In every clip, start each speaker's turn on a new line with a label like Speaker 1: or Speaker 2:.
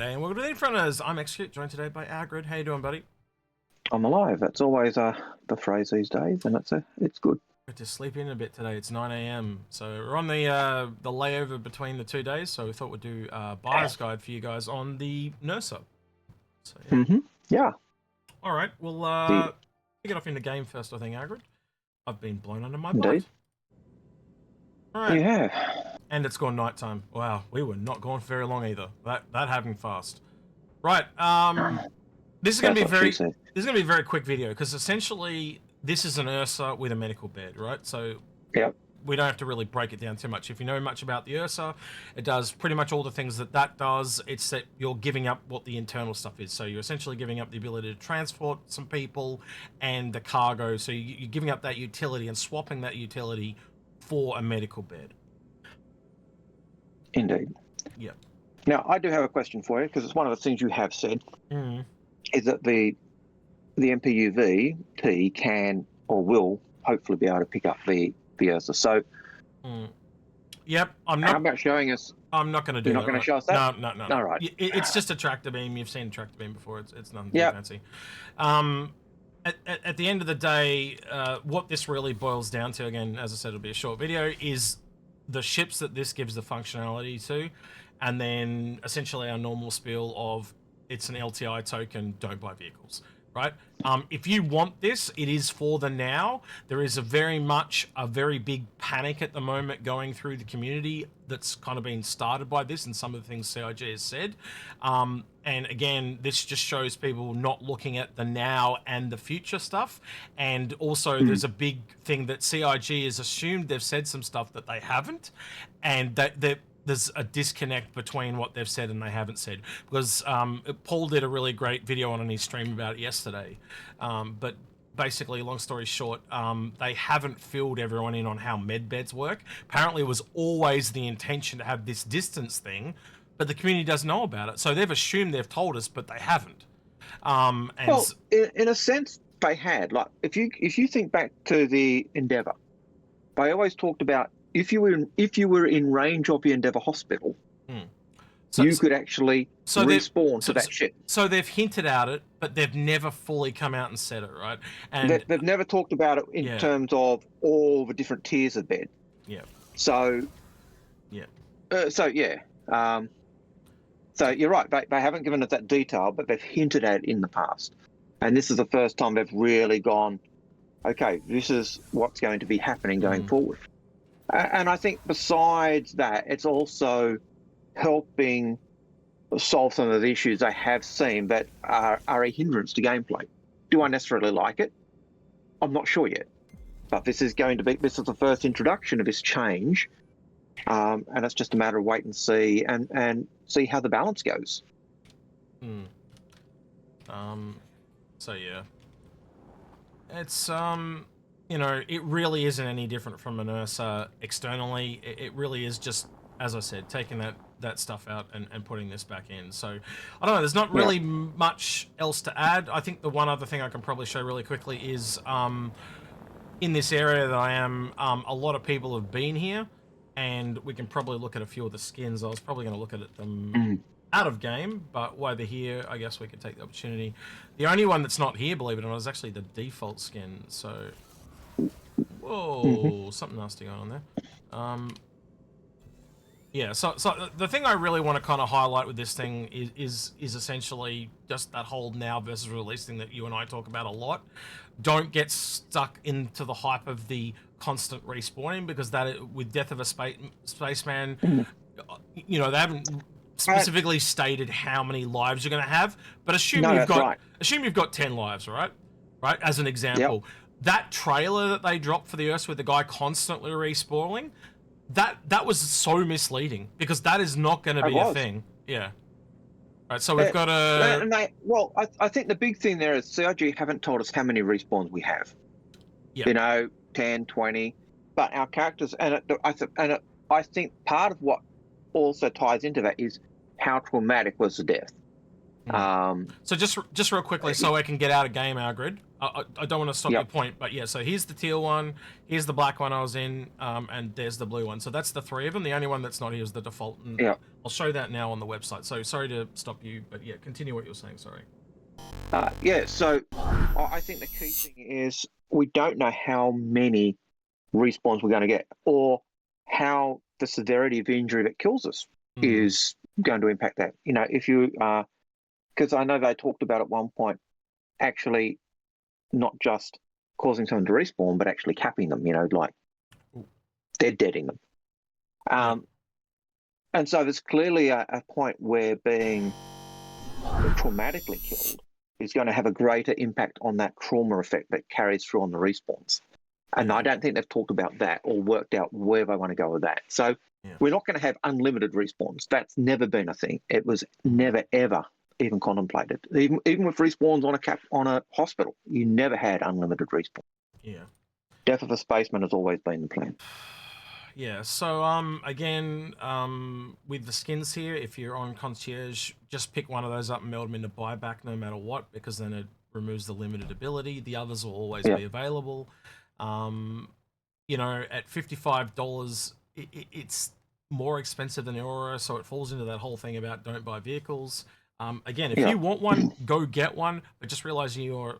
Speaker 1: G'day and welcome to the Inforunners. I'm Execute, joined today by Agrid. How you doing, buddy?
Speaker 2: I'm alive. That's always the phrase these days, and it's good.
Speaker 1: Good to sleep in a bit today. It's 9 a.m. So we're on the layover between the 2 days. So we thought we'd do a buyer's guide for you guys on the Nursa. So yeah.
Speaker 2: Yeah.
Speaker 1: All right. We'll get off in the game first. I think, Agrid. I've been blown under my bonnet. All right.
Speaker 2: Yeah.
Speaker 1: And it's gone nighttime. Wow, we were not gone for very long either. That happened fast. Right. This is going to be a very quick video because essentially this is an Ursa with a medical bed, right? So
Speaker 2: yep.
Speaker 1: We don't have to really break it down too much. If you know much about the Ursa, it does pretty much all the things that does. It's that you're giving up what the internal stuff is. So you're essentially giving up the ability to transport some people and the cargo. So you're giving up that utility and swapping that utility for a medical bed.
Speaker 2: Indeed.
Speaker 1: Yep.
Speaker 2: Now, I do have a question for you because it's one of the things you have said is that the MPUV-T can or will hopefully be able to pick up the Ursa. So,
Speaker 1: yep.
Speaker 2: How about showing us?
Speaker 1: I'm not going to do that.
Speaker 2: You're not going to show us that?
Speaker 1: No.
Speaker 2: All right.
Speaker 1: It's just a tractor beam. You've seen a tractor beam before. It's nothing too fancy. At the end of the day, what this really boils down to, again, as I said, it'll be a short video, is the ships that this gives the functionality to, and then essentially our normal spiel of it's an LTI token, don't buy vehicles, right? If you want this, it is for the now. There is a very big panic at the moment going through the community that's kind of been started by this and some of the things CIG has said. And again, this just shows people not looking at the now and the future stuff. And also there's a big thing that CIG has assumed they've said some stuff that they haven't. And there's a disconnect between what they've said and they haven't said. Because Paul did a really great video on his stream about it yesterday. But basically, long story short, they haven't filled everyone in on how med beds work. Apparently, it was always the intention to have this distance thing, but the community doesn't know about it. So they've assumed they've told us, but they haven't.
Speaker 2: Well, in a sense, they had. Like, if you think back to the Endeavour, they always talked about if you were in range of the Endeavour hospital, you could actually respawn to that ship.
Speaker 1: So they've hinted at it, but they've never fully come out and said it, right? And
Speaker 2: they've never talked about it in terms of all the different tiers of bed.
Speaker 1: Yeah.
Speaker 2: So.
Speaker 1: Yeah.
Speaker 2: So you're right. They haven't given us that detail, but they've hinted at it in the past. And this is the first time they've really gone, okay, this is what's going to be happening going forward. And I think besides that, it's also helping solve some of the issues I have seen that are a hindrance to gameplay. Do I necessarily like it? I'm not sure yet. But this is the first introduction of this change. And it's just a matter of wait and see and see how the balance goes.
Speaker 1: So yeah. It's it really isn't any different from an Ursa externally. It really is just, as I said, taking that stuff out and putting this back in. So I don't know, there's not really much else to add. I think the one other thing I can probably show really quickly is in this area that I am, a lot of people have been here, and we can probably look at a few of the skins. I was probably going to look at them out of game, but while they're here, I guess we could take the opportunity. The only one that's not here, believe it or not, is actually the default skin. So, whoa, something nasty going on there. Yeah, so the thing I really want to kind of highlight with this thing is essentially just that whole now versus release thing that you and I talk about a lot. Don't get stuck into the hype of the constant respawning, because with Death of a Spaceman, they haven't specifically stated how many lives you're going to have, but assume you've got 10 lives, right? As an example. That trailer that they dropped for the Ursa with the guy constantly respawning, that was so misleading, because that is not going to be a thing. Yeah. Right, so we've got a...
Speaker 2: I think the big thing there is CIG haven't told us how many respawns we have.
Speaker 1: Yeah.
Speaker 2: 10, 20, but our characters, I think part of what also ties into that is how traumatic was the death.
Speaker 1: So just real quickly, so I can get out of game, our grid. I don't want to stop your point, but yeah. So here's the teal one, here's the black one I was in, and there's the blue one. So that's the three of them. The only one that's not here is the default. And I'll show that now on the website. So sorry to stop you, but yeah, continue what you're saying. Sorry.
Speaker 2: Yeah. So I think the key thing is we don't know how many respawns we're going to get, or how the severity of injury that kills us is going to impact that. You know, if you because I know they talked about at one point actually not just causing someone to respawn, but actually capping them, you know, like deading them. And so there's clearly a point where being traumatically killed is going to have a greater impact on that trauma effect that carries through on the respawns. And I don't think they've talked about that or worked out where they want to go with that. So we're not going to have unlimited respawns. That's never been a thing. It was never, ever even contemplated. Even with respawns on a hospital, you never had unlimited respawn.
Speaker 1: Yeah.
Speaker 2: Death of a spaceman has always been the plan.
Speaker 1: Yeah, so again, with the skins here, if you're on concierge, just pick one of those up and meld them into buyback no matter what, because then it removes the limited ability. The others will always be available. You know, at $55, it's more expensive than Aurora, so it falls into that whole thing about don't buy vehicles. Again, if you want one, go get one, but just realize you're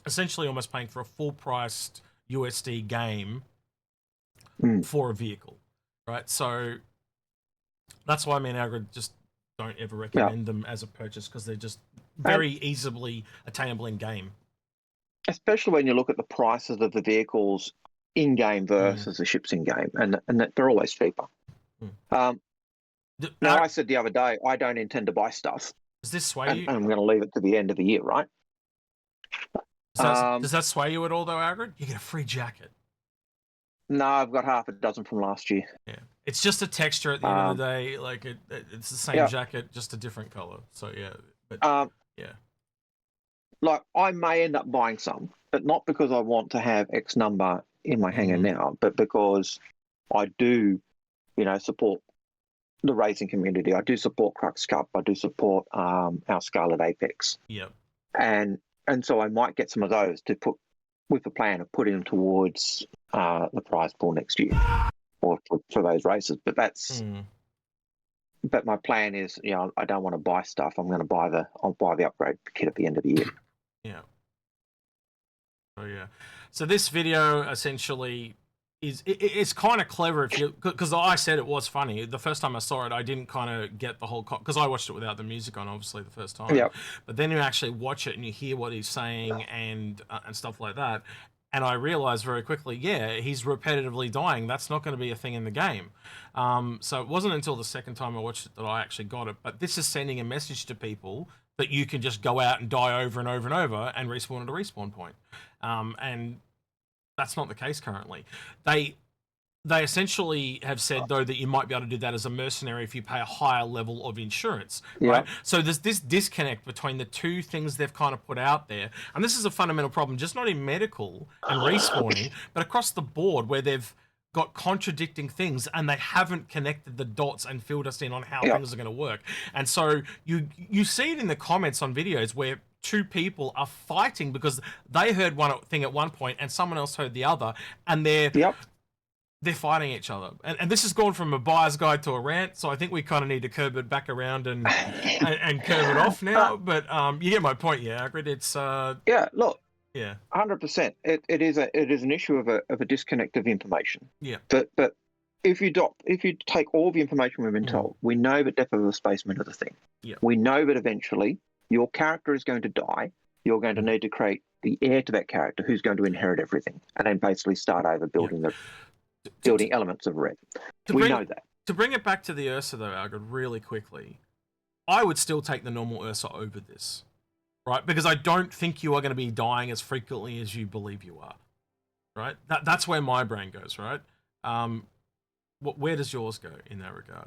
Speaker 1: essentially almost paying for a full-priced USD game for a vehicle, right? So that's why me and Algrid just don't ever recommend them as a purchase, because they're just very easily attainable in game. Especially
Speaker 2: when you look at the prices of the vehicles in game versus the ships in game, and they're always cheaper. Now, I said the other day, I don't intend to buy stuff.
Speaker 1: Does this sway you?
Speaker 2: And I'm going to leave it to the end of the year, right?
Speaker 1: Does that sway you at all, though, Algrid? You get a free jacket.
Speaker 2: No, I've got half a dozen from last year.
Speaker 1: Yeah, it's just a texture at the end of the day. Like it's the same jacket, just a different color. So yeah, but
Speaker 2: like I may end up buying some, but not because I want to have X number in my hangar now, but because I do, you know, support the racing community. I do support Crux Cup. I do support our Scarlet Apex.
Speaker 1: Yep.
Speaker 2: And so I might get some of those to put with the plan of putting them towards the prize pool next year, or for those races. But that's. But my plan is, you know, I don't want to buy stuff. I'm going to I'll buy the upgrade kit at the end of the year.
Speaker 1: Yeah. Oh yeah. So this video essentially it's kind of clever if you, because I said it was funny the first time I saw it. I didn't kind of get the whole, because I watched it without the music on, obviously, the first time.
Speaker 2: Yeah.
Speaker 1: But then you actually watch it and you hear what he's saying and stuff like that. And I realized very quickly, yeah, he's repetitively dying. That's not going to be a thing in the game. So it wasn't until the second time I watched it that I actually got it. But this is sending a message to people that you can just go out and die over and over and over and respawn at a respawn point. And that's not the case currently. They essentially have said, though, that you might be able to do that as a mercenary if you pay a higher level of insurance, right? So there's this disconnect between the two things they've kind of put out there. And this is a fundamental problem, just not in medical and respawning, but across the board, where they've got contradicting things and they haven't connected the dots and filled us in on how things are going to work. And so you see it in the comments on videos where two people are fighting because they heard one thing at one point and someone else heard the other, and they're fighting each other. And this has gone from a buyer's guide to a rant, so I think we kind of need to curb it back around and curb it off now. But you get my point, Agrid. It's
Speaker 2: look,
Speaker 1: 100%.
Speaker 2: It is an issue of a disconnect of information.
Speaker 1: Yeah.
Speaker 2: But if you take all the information we've been told, we know that death of a spaceman is a thing.
Speaker 1: Yeah.
Speaker 2: We know that eventually your character is going to die. You're going to need to create the heir to that character who's going to inherit everything, and then basically start over building building elements of red. We know that.
Speaker 1: To bring it back to the Ursa, though, Algrid, really quickly, I would still take the normal Ursa over this, right? Because I don't think you are going to be dying as frequently as you believe you are, right? That's where my brain goes, right? Where does yours go in that regard?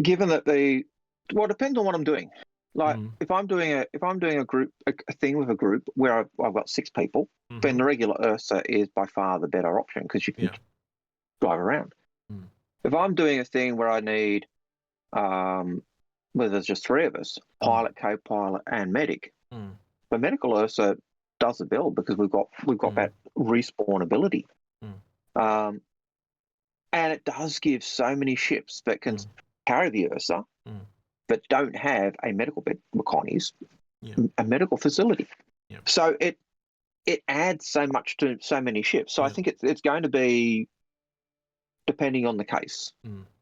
Speaker 2: Given that it depends on what I'm doing. Like if I'm doing a group a thing with a group where I've got 6 people, then the regular Ursa is by far the better option because you can drive around. If I'm doing a thing where I need where there's just three of us, pilot, co-pilot, and medic. But medical Ursa does the build because we've got that respawn ability. And it does give so many ships that can carry the Ursa, but don't have a medical bed, Connie's, a medical facility. So it adds so much to so many ships. So I think it's going to be depending on the case.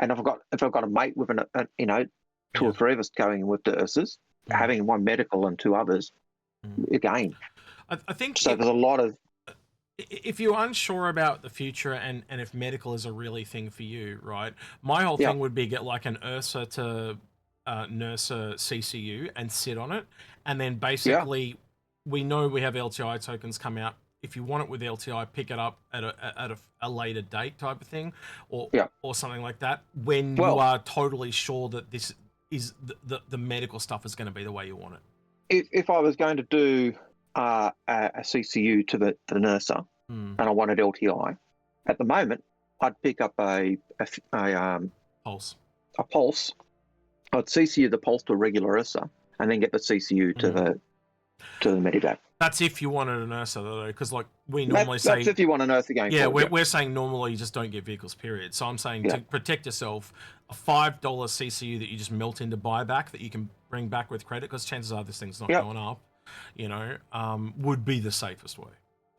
Speaker 2: And if I've got a mate with two or three of us going with the Ursas, having one medical and two others, again.
Speaker 1: I think
Speaker 2: so. There's a lot of.
Speaker 1: If you're unsure about the future and if medical is a really thing for you, right? My whole thing would be get like an Ursa to Nursa CCU and sit on it. And then basically we know we have LTI tokens come out. If you want it with LTI, pick it up at a later date type of thing or something like that when you are totally sure that this is the medical stuff is going to be the way you want it.
Speaker 2: If I was going to do a CCU to the Nursa and I wanted LTI, at the moment I'd pick up a
Speaker 1: pulse.
Speaker 2: A pulse. I'd CCU the pulse to a regular Ursa and then get the CCU to the Medivac.
Speaker 1: That's if you wanted an Ursa though, because like we normally say,
Speaker 2: that's if you want an Ursa going forward.
Speaker 1: We're saying normally you just don't get vehicles, period. So I'm saying to protect yourself, a $5 CCU that you just melt into buyback that you can bring back with credit, because chances are this thing's not going up, would be the safest way.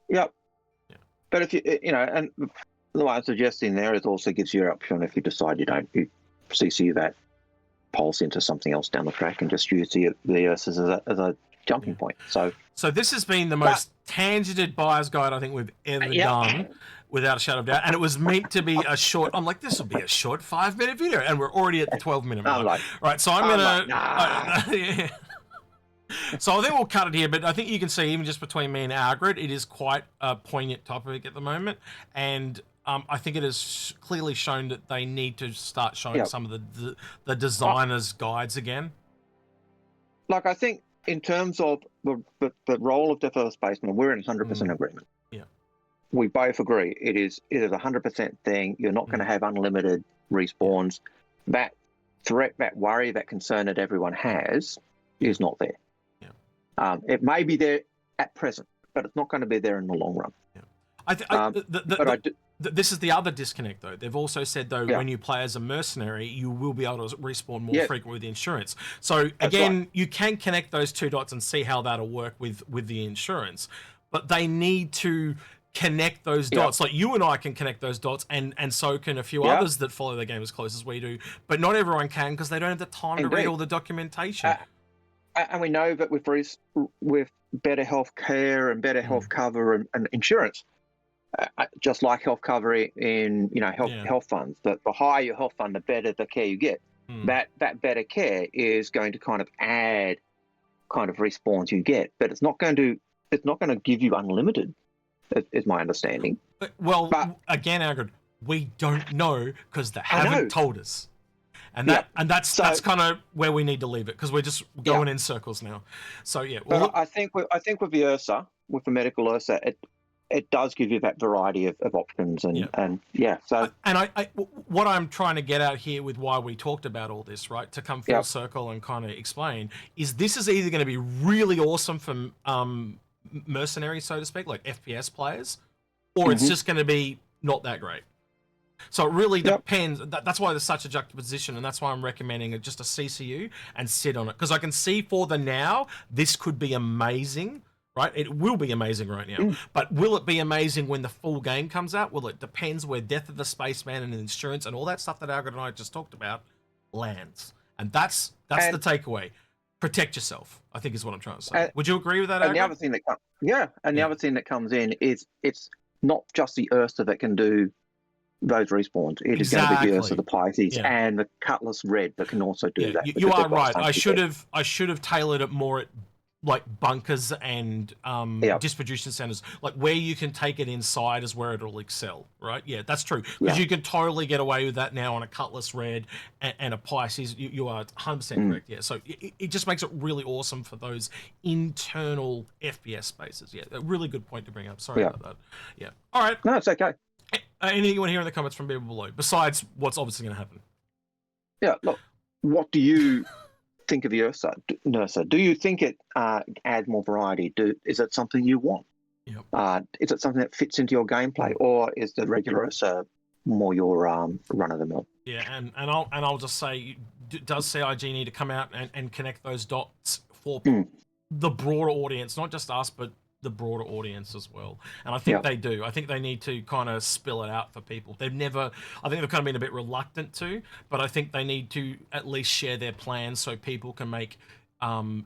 Speaker 2: Yep. Yeah. But if and the way I'm suggesting there is also gives you an option if you decide you CCU that pulse into something else down the track and just use the Ursas as a jumping point. So
Speaker 1: this has been the most tangented buyer's guide I think we've ever done, without a shadow of doubt. And it was meant to be a short. I'm like, this will be a short 5-minute video, and we're already at the 12-minute mark. Right, so I'm gonna. So I think we'll cut it here, but I think you can see even just between me and Argrid, it is quite a poignant topic at the moment, and I think it has clearly shown that they need to start showing some of the designers' guides again.
Speaker 2: Like I think. In terms of the role of the first baseman, we're in 100% agreement. Yeah, we both agree it is a 100% thing. You're not going to have unlimited respawns. That threat, that worry, that concern that everyone has is not there. Yeah, it may be there at present, but it's not going to be there in the long run. Yeah,
Speaker 1: this is the other disconnect, though. They've also said, though, when you play as a mercenary, you will be able to respawn more frequently with the insurance. So, again, you can connect those two dots and see how that'll work with the insurance. But they need to connect those dots. Like, you and I can connect those dots, and so can a few others that follow the game as close as we do. But not everyone can because they don't have the time to read all the documentation.
Speaker 2: And we know that with better health care and better health cover and insurance, just like health cover in health funds, the higher your health fund, the better the care you get. That better care is going to kind of add kind of respawns you get, but it's not going to give you unlimited, is my understanding.
Speaker 1: But again, Agrid, we don't know because they haven't told us, and that's kind of where we need to leave it, because we're just going in circles now. So
Speaker 2: I think with the Ursa, with the medical Ursa, it does give you that variety of options so.
Speaker 1: And what I'm trying to get at here with why we talked about all this, right, to come full circle and kind of explain, is this is either going to be really awesome for mercenaries, so to speak, like FPS players, or it's just going to be not that great. So it really depends. That's why there's such a juxtaposition, and that's why I'm recommending just a CCU and sit on it, because I can see for the now this could be amazing. Right, it will be amazing right now, but will it be amazing when the full game comes out? Well, it depends where Death of the Spaceman and insurance and all that stuff that Algrid and I just talked about lands, and that's the takeaway. Protect yourself, I think, is what I'm trying to say. Would you agree with that, Algrid?
Speaker 2: And the other thing the other thing that comes in is it's not just the Ursa that can do those respawns. It is going to be the Ursa, the Pisces, and the Cutlass Red that can also do that.
Speaker 1: You are right. I should have tailored it more at like bunkers and distribution centers, like where you can take it inside is where it'll excel, right? Yeah, that's true, because you can totally get away with that now on a Cutlass Red and a Pisces. You are 100% correct. Yeah, so it just makes it really awesome for those internal FPS spaces. Yeah, a really good point to bring up. Sorry about that. Yeah. All right.
Speaker 2: No, it's okay.
Speaker 1: Anything you want to hear in the comments from people below, besides what's obviously going to happen?
Speaker 2: Yeah, look, what do you think of Ursa, Nursa? Do you think it adds more variety? Is it something you want?
Speaker 1: Yep.
Speaker 2: Is it something that fits into your gameplay, or is the regular Ursa more your run of the mill?
Speaker 1: Yeah, and I'll just say, does CIG need to come out and connect those dots for the broader audience, not just us, but the broader audience as well? And I think they do. I think they need to kind of spill it out for people. I think they've kind of been a bit reluctant to, but I think they need to at least share their plans so people can make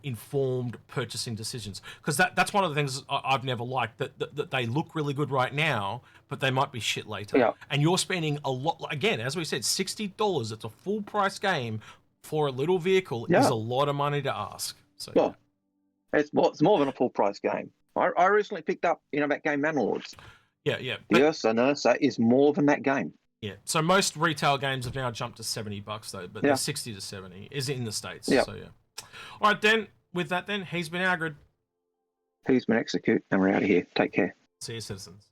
Speaker 1: informed purchasing decisions, because that's one of the things I've never liked, that they look really good right now, but they might be shit later. And you're spending a lot, again, as we said, $60. It's a full price game for a little vehicle is a lot of money to ask. So
Speaker 2: it's more than a full price game. I recently picked up that game Manlords.
Speaker 1: Yeah.
Speaker 2: The Ursa Nursa is more than that game.
Speaker 1: Yeah. So most retail games have now jumped to $70 though, but the 60 to 70 is in the States. So all right, then. With that, then, he's been Agrid.
Speaker 2: He's been Execute, and we're out of here. Take care.
Speaker 1: See you, citizens.